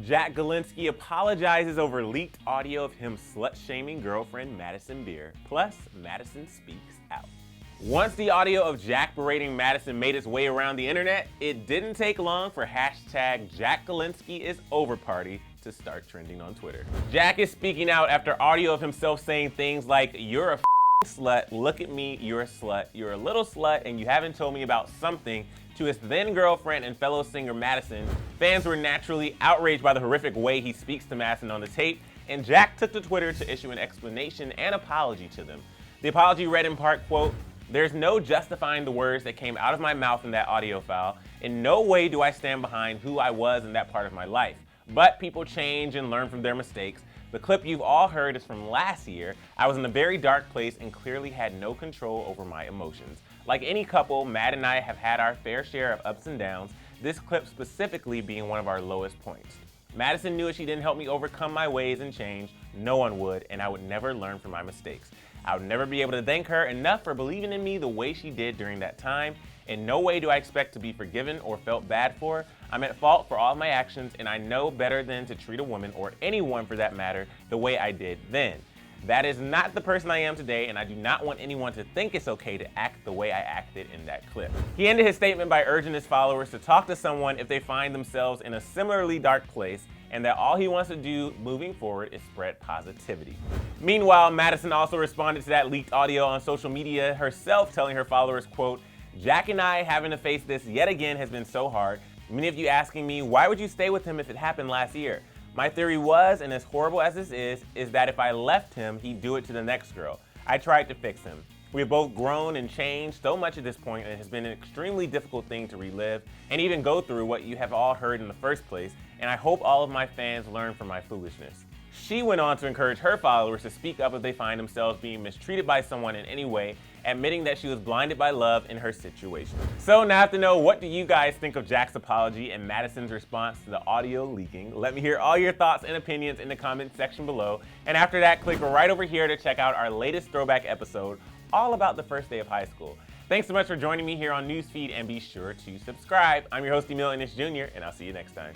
Jack Gilinsky apologizes over leaked audio of him slut-shaming girlfriend Madison Beer. Plus, Madison speaks out. Once the audio of Jack berating Madison made its way around the internet, it didn't take long for hashtag Jack Gilinsky is over party to start trending on Twitter. Jack is speaking out after audio of himself saying things like, "You're a slut, look at me, you're a slut, you're a little slut, and you haven't told me about something," to his then girlfriend and fellow singer Madison. Fans were naturally outraged by the horrific way he speaks to Madison on the tape, and Jack took to Twitter to issue an explanation and apology to them. The apology read in part, quote, "There's no justifying the words that came out of my mouth in that audio file. In no way do I stand behind who I was in that part of my life. But people change and learn from their mistakes. The clip you've all heard is from last year. I was in a very dark place and clearly had no control over my emotions. Like any couple, Matt and I have had our fair share of ups and downs, this clip specifically being one of our lowest points. Madison knew if she didn't help me overcome my ways and change, no one would, and I would never learn from my mistakes. I would never be able to thank her enough for believing in me the way she did during that time. In no way do I expect to be forgiven or felt bad for. I'm at fault for all of my actions, and I know better than to treat a woman, or anyone for that matter, the way I did then. That is not the person I am today, and I do not want anyone to think it's okay to act the way I acted in that clip." He ended his statement by urging his followers to talk to someone if they find themselves in a similarly dark place, and that all he wants to do moving forward is spread positivity. Meanwhile, Madison also responded to that leaked audio on social media herself, telling her followers, quote, "Jack and I having to face this yet again has been so hard. Many of you asking me, why would you stay with him if it happened last year? My theory was, and as horrible as this is that if I left him, he'd do it to the next girl. I tried to fix him. We have both grown and changed so much at this point, and it has been an extremely difficult thing to relive and even go through what you have all heard in the first place, and I hope all of my fans learn from my foolishness." She went on to encourage her followers to speak up if they find themselves being mistreated by someone in any way, admitting that she was blinded by love in her situation. So now I have to know, what do you guys think of Jack's apology and Madison's response to the audio leaking? Let me hear all your thoughts and opinions in the comment section below. And after that, click right over here to check out our latest throwback episode, all about the first day of high school. Thanks so much for joining me here on Newsfeed, and be sure to subscribe. I'm your host, Emil Ennis Jr., and I'll see you next time.